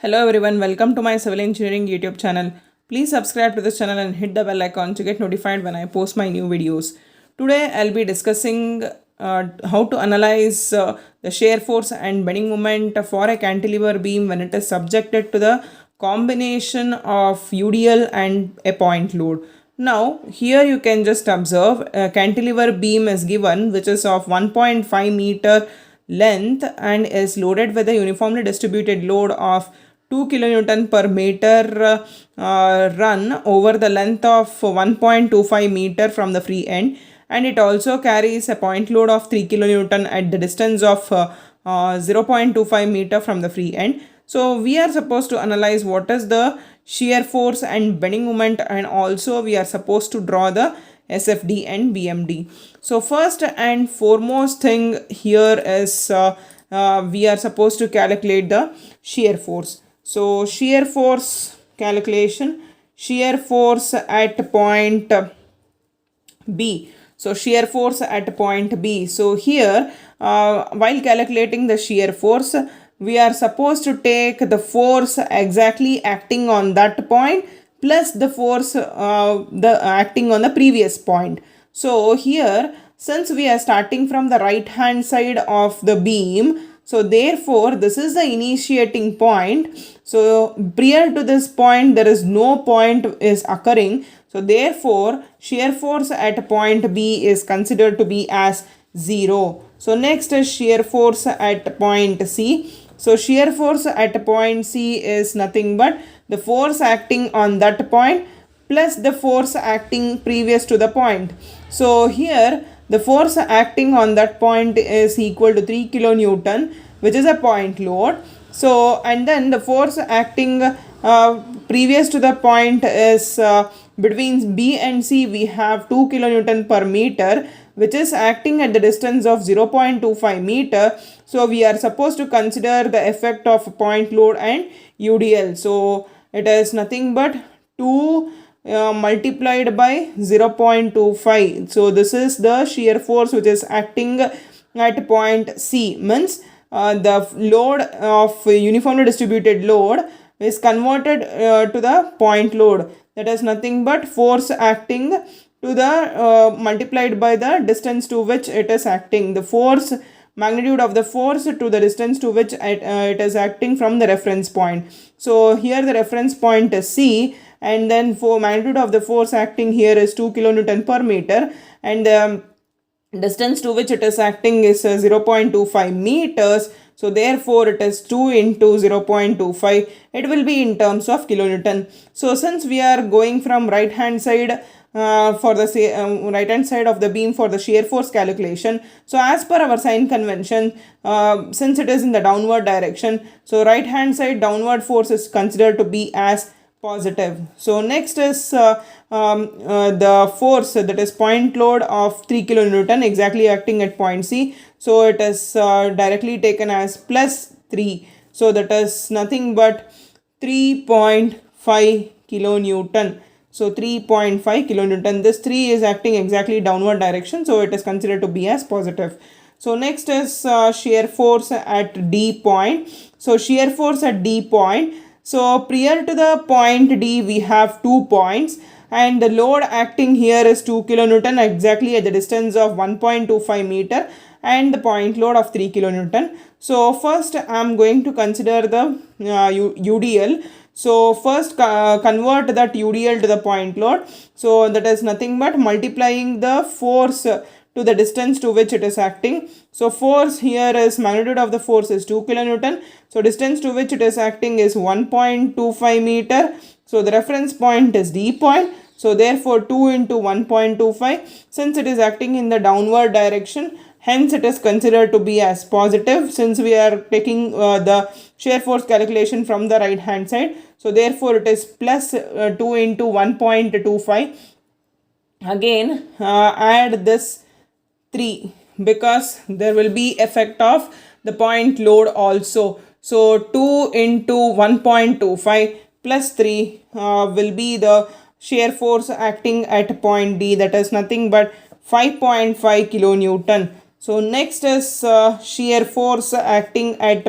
Hello everyone, welcome to my civil engineering YouTube channel. Please subscribe to this channel and hit the bell icon to get notified when I post my new videos. Today I'll be discussing how to analyze the shear force and bending moment for a cantilever beam when it is subjected to the combination of UDL and a point load. Now here you can just observe a cantilever beam is given which is of 1.5 meter length and is loaded with a uniformly distributed load of 2 kilonewton per meter run over the length of 1.25 meter from the free end, and it also carries a point load of 3 kilonewton at the distance of 0.25 meter from the free end. So we are supposed to analyze what is the shear force and bending moment, and also we are supposed to draw the SFD and BMD. So first and foremost thing here is we are supposed to calculate the shear force. So shear force calculation, shear force at point B. So shear force at point B. So here while calculating the shear force, we are supposed to take the force exactly acting on that point plus the force the acting on the previous point. So here, since we are starting from the right hand side of the beam, so therefore this is the initiating point. So prior to this point there is no point is occurring. So therefore shear force at point B is considered to be as 0. So next is shear force at point C. So shear force at point C is nothing but the force acting on that point plus the force acting previous to the point. So here the force acting on that point is equal to 3 kilonewton, which is a point load. So and then the force acting previous to the point is between B and C we have 2 kilonewton per meter, which is acting at the distance of 0.25 meter. So we are supposed to consider the effect of point load and UDL. So it is nothing but 2 multiplied by 0.25. So this is the shear force which is acting at point C, means the load of uniformly distributed load is converted to the point load. That is nothing but force acting to the multiplied by the distance to which it is acting. The force magnitude of the force to the distance to which it is acting from the reference point. So here the reference point is C, and then for magnitude of the force acting here is 2 kilonewton per meter, and the distance to which it is acting is 0.25 meters. So therefore it is 2 into 0.25. It will be in terms of kilonewton. So since we are going from right hand side for the right hand side of the beam for the shear force calculation, so as per our sign convention, since it is in the downward direction, so right hand side downward force is considered to be as positive. So next is the force, that is point load of 3 kilonewton exactly acting at point C. So it is directly taken as plus 3. So that is nothing but 3.5 kilonewton. So 3.5 kilonewton. This 3 is acting exactly downward direction. So it is considered to be as positive. So next is shear force at D point. So shear force at D point. So prior to the point D we have 2 points, and the load acting here is 2 kilonewton exactly at the distance of 1.25 meter and the point load of 3 kilonewton. So first I am going to consider the UDL. So first convert that UDL to the point load. So that is nothing but multiplying the force to the distance to which it is acting. So force here is magnitude of the force is 2 kilonewton. So distance to which it is acting is 1.25 meter. So the reference point is D point. So therefore 2 into 1.25, since it is acting in the downward direction, hence it is considered to be as positive, since we are taking the shear force calculation from the right hand side. So therefore it is plus 2 into 1.25. Again add this 3 because there will be effect of the point load also. So 2 into 1.25 plus 3 will be the shear force acting at point D, that is nothing but 5.5 kilonewton. So next is shear force acting at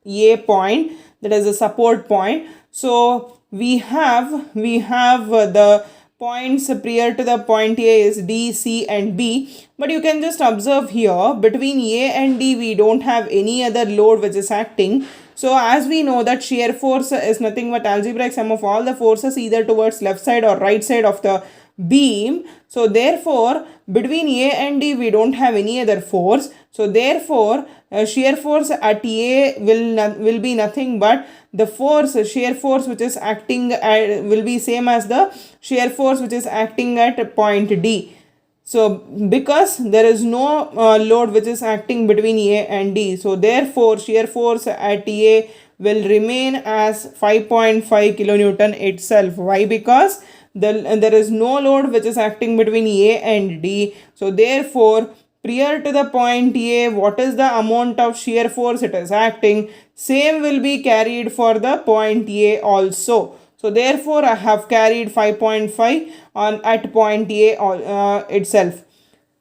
A point. that is a support point. So we have the points prior to the point A is D, C and B, but you can just observe here between A and D we don't have any other load which is acting. So as we know that shear force is nothing but algebraic sum of all the forces either towards left side or right side of the beam. So therefore between A and D we don't have any other force. So therefore shear force at A will be nothing but the force, shear force which is acting at, will be same as the shear force which is acting at point D. So because there is no load which is acting between A and D, so therefore shear force at A will remain as 5.5 kilonewton itself. Why? Because there is no load which is acting between A and D. So therefore prior to the point A, what is the amount of shear force it is acting, same will be carried for the point A also. So therefore I have carried 5.5 on at point A itself.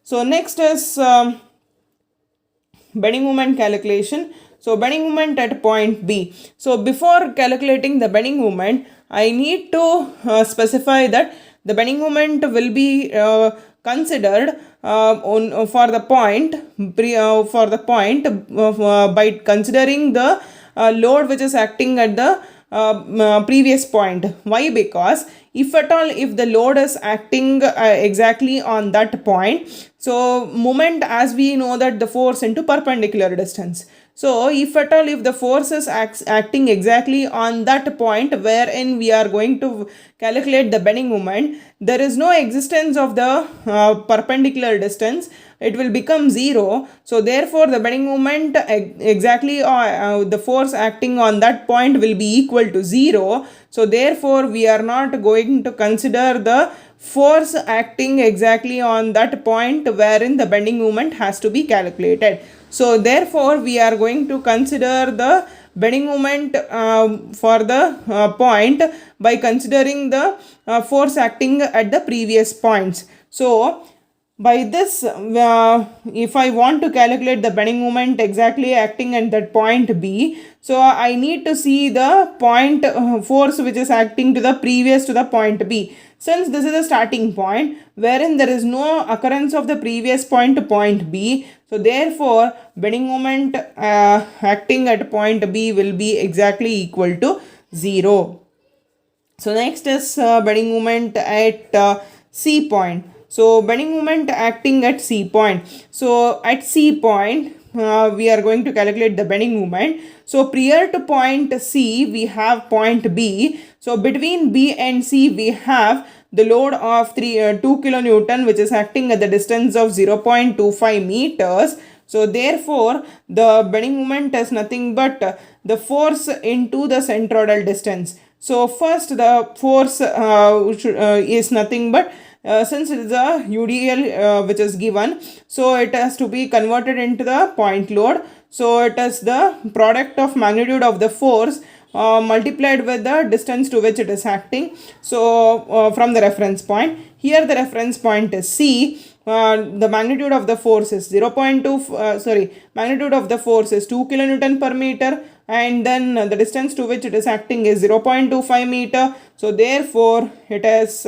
So next is bending moment calculation. So bending moment at point B. So before calculating the bending moment, I need to specify that the bending moment will be considered for the point by considering the load which is acting at the previous point. Why? Because if at all if the load is acting exactly on that point, so moment, as we know that the force into perpendicular distance. So if at all if the force is acting exactly on that point wherein we are going to calculate the bending moment, there is no existence of the perpendicular distance, it will become 0. So therefore the bending moment exactly the force acting on that point will be equal to 0. So therefore we are not going to consider the force acting exactly on that point wherein the bending moment has to be calculated. So therefore we are going to consider the bending moment for the point by considering the force acting at the previous points. So by this, if I want to calculate the bending moment exactly acting at that point B, so I need to see the point force which is acting to the previous to the point B. Since this is a starting point wherein there is no occurrence of the previous point to point B, so therefore bending moment acting at point B will be exactly equal to 0. So next is bending moment at C point. So bending moment acting at C point. So at C point we are going to calculate the bending moment. So prior to point C we have point B. So between B and C we have the load of 2 kilonewton which is acting at the distance of 0.25 meters. So therefore the bending moment is nothing but the force into the centroidal distance. So first the force is nothing but since it is a UDL which is given, so it has to be converted into the point load. So it is the product of magnitude of the force multiplied with the distance to which it is acting. So from the reference point, here the reference point is C. The magnitude of the force is magnitude of the force is 2 kilonewton per meter, and then the distance to which it is acting is 0.25 meter. So therefore it is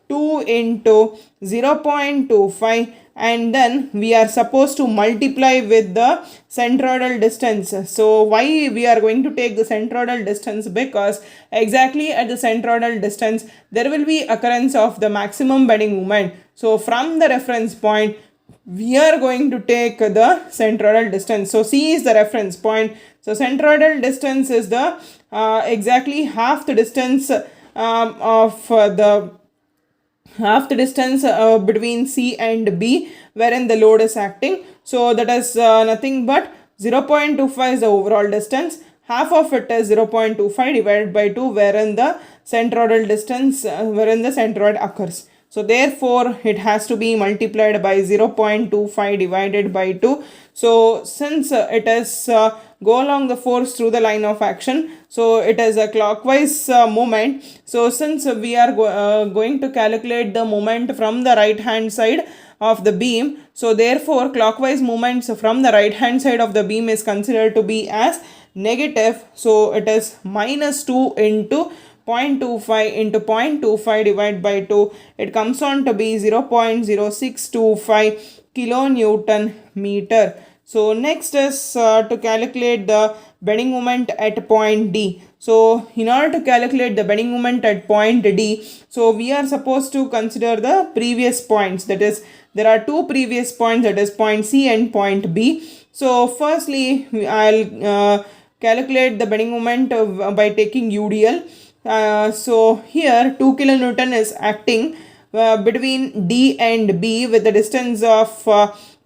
2 into 0.25, and then we are supposed to multiply with the centroidal distance. So why we are going to take the centroidal distance? Because exactly at the centroidal distance there will be occurrence of the maximum bending moment. So from the reference point we are going to take the centroidal distance. So C is the reference point. So centroidal distance is the exactly half the distance between C and B wherein the load is acting. So that is nothing but 0.25 is the overall distance. Half of it is 0.25 divided by 2 wherein the centroidal distance wherein the centroid occurs. So therefore it has to be multiplied by 0.25 divided by 2. So since it is go along the force through the line of action, so it is a clockwise movement. So since we are going to calculate the moment from the right hand side of the beam, so therefore clockwise movements from the right hand side of the beam is considered to be as negative. So it is minus 2 into 0.25 into 0.25 divided by 2. It comes on to be 0.0625 kilonewton meter. So next is to calculate the bending moment at point D. So in order to calculate the bending moment at point D, so we are supposed to consider the previous points. That is, there are two previous points, that is point C and point B. So firstly, I'll calculate the bending moment by taking UDL. So here 2 kilonewton is acting between D and B with a distance of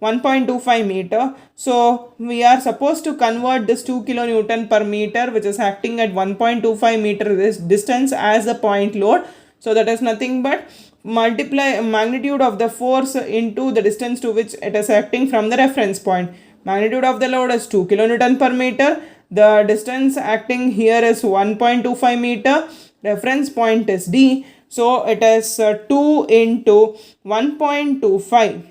1.25 meter. So we are supposed to convert this 2 kilonewton per meter, which is acting at 1.25 meter this distance, as a point load. So that is nothing but multiply magnitude of the force into the distance to which it is acting from the reference point. Magnitude of the load is 2 kilonewton per meter. The distance acting here is 1.25 meter. Reference point is D. So it is 2 into 1.25.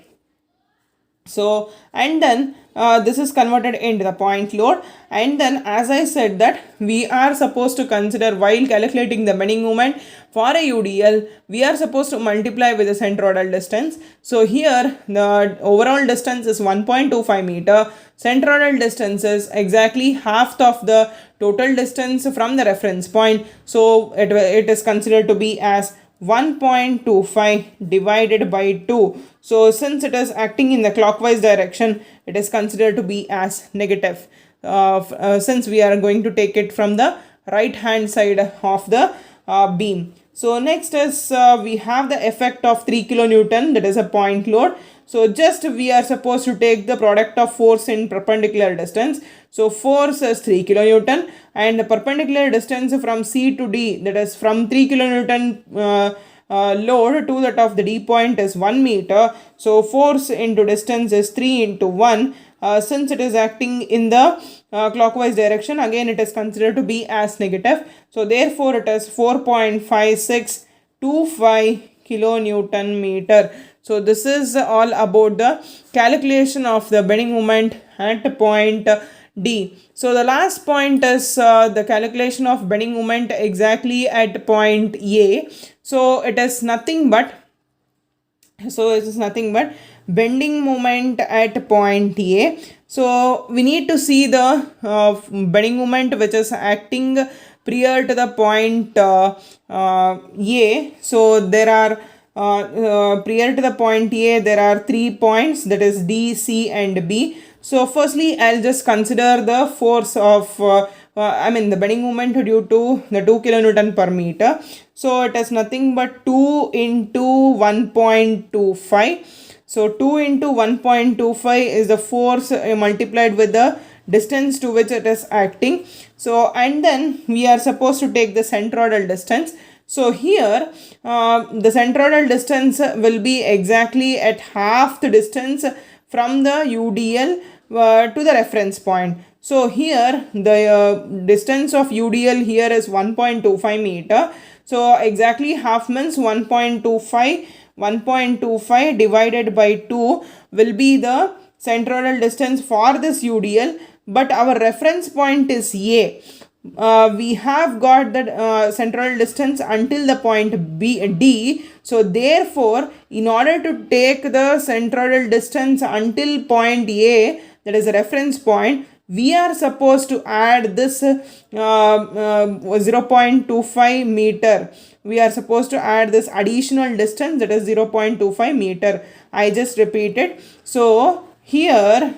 So, and then this is converted into the point load, and then as I said that we are supposed to consider, while calculating the bending moment for a UDL, we are supposed to multiply with the centroidal distance. So here the overall distance is 1.25 meter. Centroidal distance is exactly half of the total distance from the reference point. So it is considered to be as 1.25 divided by 2. So since it is acting in the clockwise direction, it is considered to be as negative, since we are going to take it from the right hand side of the beam. So next is we have the effect of 3 kilonewton, that is a point load. So just we are supposed to take the product of force in perpendicular distance. So force is 3 kilonewton and the perpendicular distance from C to D, that is from 3 kilonewton load to that of the D point, is 1 meter. So force into distance is 3 into 1. Since it is acting in the clockwise direction, again it is considered to be as negative. So therefore it is 4.5625 kilonewton meter. So this is all about the calculation of the bending moment at point D. So the last point is the calculation of bending moment exactly at point A. So it is nothing but bending moment at point A. So we need to see the bending moment which is acting prior to the point A. So there are prior to the point A, there are 3 points, that is D, C and B. So firstly, I'll just consider the force of the bending moment due to the 2 kilonewton per meter. So it is nothing but 2 into 1.25. So 2 into 1.25 is the force multiplied with the distance to which it is acting. So and then we are supposed to take the centroidal distance. So here the centroidal distance will be exactly at half the distance from the UDL to the reference point. So here the distance of UDL here is 1.25 meter. So exactly half means 1.25 divided by 2 will be the centroidal distance for this UDL, but our reference point is A. We have got the centroidal distance until the point D. So therefore, in order to take the centroidal distance until point A, that is a reference point, we are supposed to add this 0.25 meter. We are supposed to add this additional distance, that is 0.25 meter. I just repeated. So here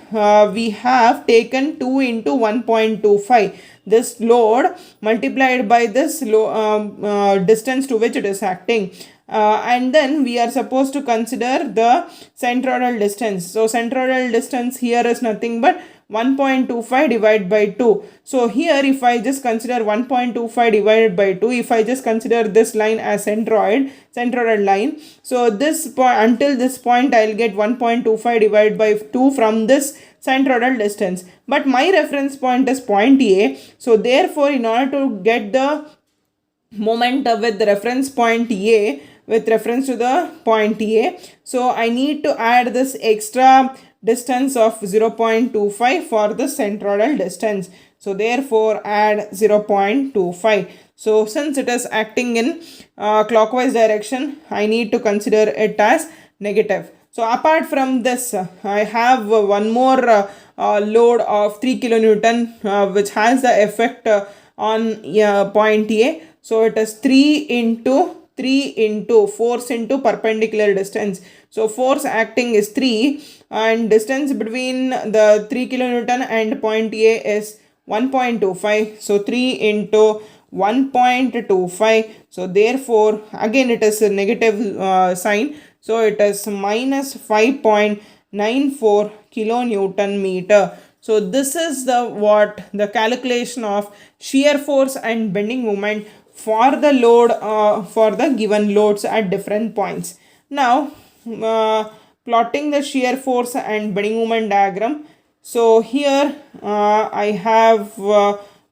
we have taken 2 into 1.25. This load multiplied by this distance to which it is acting. And then we are supposed to consider the centroidal distance. So centroidal distance here is nothing but 1.25 divided by 2. So here if I just consider 1.25 divided by 2, if I just consider this line as centroidal line, so this point, until this point I'll get 1.25 divided by 2 from this centroidal distance. But my reference point is point A. So therefore, in order to get the moment with the reference point A, with reference to the point A, so I need to add this extra distance of 0.25 for the centroidal distance. So therefore add 0.25. So since it is acting in clockwise direction, I need to consider it as negative. So apart from this, I have one more load of 3 kilonewton which has the effect on point A. So it is 3 into force into perpendicular distance. So force acting is 3 and distance between the 3 kilonewton and point A is 1.25. So 3 into 1.25. So therefore again it is a negative sign. So it is minus 5.94 kilonewton meter. So this is the calculation of shear force and bending moment for the load for the given loads at different points. Now plotting the shear force and bending moment diagram. So here I have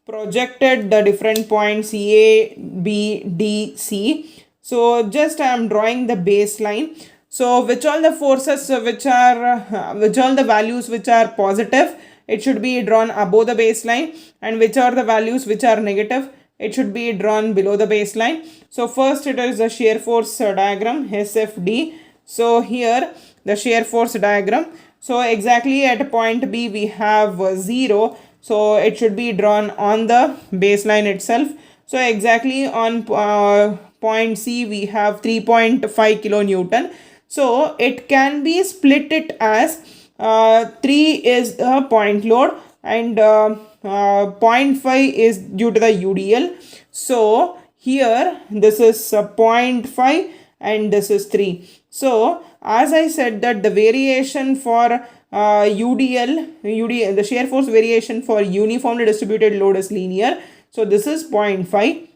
projected the different points A, B, D, C. So just I am drawing the baseline. So which all the forces which all the values which are positive, it should be drawn above the baseline, and which are the values which are negative, it should be drawn below the baseline. So first it is the shear force diagram SFD. So here the shear force diagram. So exactly at point B we have 0. So it should be drawn on the baseline itself. So exactly on point C we have 3.5 kilonewton. So it can be split it as 3 is the point load and 0.5 is due to the UDL. So here this is 0.5 and this is 3. So as I said that the variation for UDL, the shear force variation for uniformly distributed load is linear. So this is 0.5.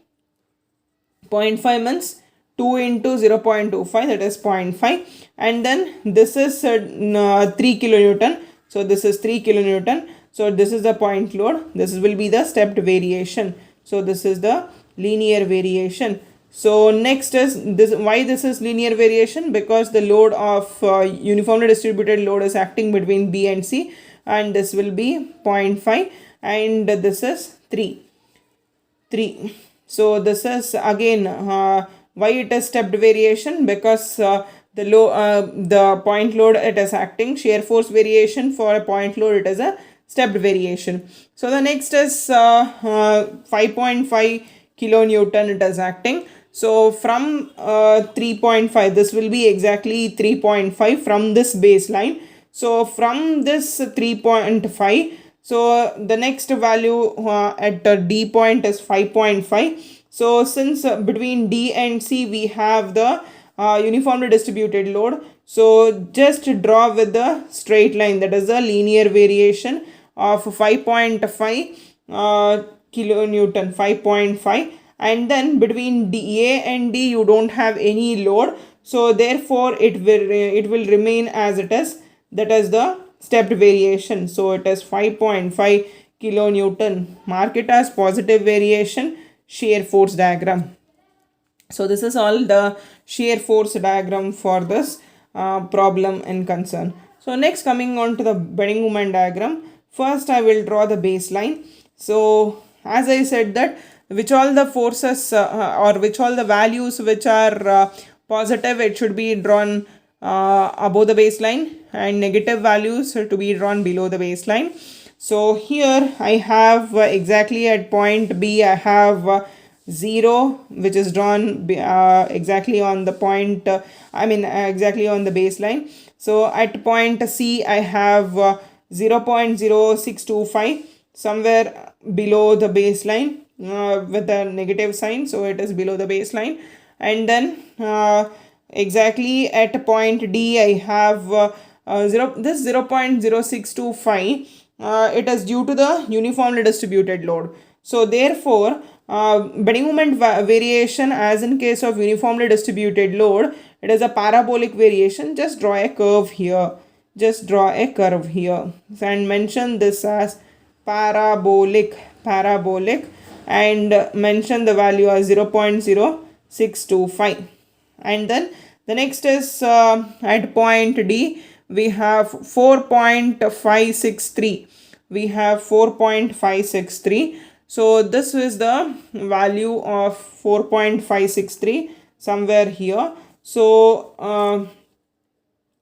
0.5 means 2 into 0.25, that is 0.5, and then this is 3 kilonewton. So this is 3 kilonewton. So this is the point load. This will be the stepped variation. So this is the linear variation. So next is this. Why this is linear variation? Because the load of uniformly distributed load is acting between B and C, and this will be 0.5 and this is 3. So this is again why it is stepped variation, because the point load it is acting. Shear force variation for a point load, it is a stepped variation. So the next is 5.5 kilonewton it is acting. So from 3.5, this will be exactly 3.5 from this baseline. So from this 3.5, so the next value at the D point is 5.5. So since between D and C we have the uniformly distributed load, so just draw with the straight line, that is the linear variation of 5.5 kilonewton, 5.5, and then between A and D you don't have any load, so therefore it will remain as it is, that is the stepped variation. So it is 5.5 kilonewton. Mark it as positive variation shear force diagram. So this is all the shear force diagram for this problem and concern. So next, coming on to the bending moment diagram. First I will draw the baseline. So as I said that which all the forces or which all the values which are positive, it should be drawn above the baseline, and negative values to be drawn below the baseline. So here I have exactly at point B I have 0 which is drawn exactly on the point exactly on the baseline. So at point C I have 0.0625 somewhere below the baseline with a negative sign, so it is below the baseline. And then exactly at point D I have this 0.0625 it is due to the uniformly distributed load. So therefore bending moment variation, as in case of uniformly distributed load, it is a parabolic variation. Just draw a curve here, and mention this as parabolic, and mention the value as 0.0625. and then the next is at point D we have 4.563. we have 4.563. So this is the value of 4.563 somewhere here. So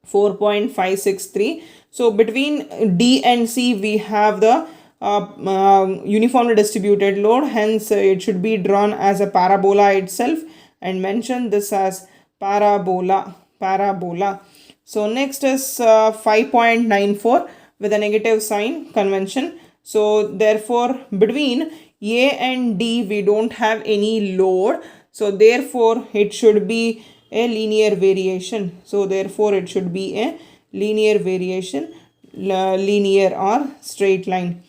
4.563. So between D and C we have the uniformly distributed load, hence it should be drawn as a parabola itself and mention this as parabola. So next is 5.94 with a negative sign convention. So therefore between A and D we don't have any load, so therefore it should be a linear variation. So therefore it should be a linear variation, linear or straight line.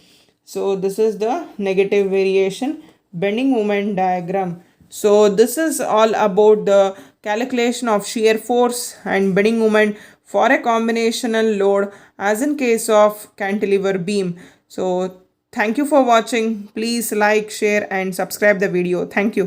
So this is the negative variation bending moment diagram. So this is all about the calculation of shear force and bending moment for a combinational load as in case of cantilever beam. So thank you for watching. Please like, share and subscribe the video. Thank you.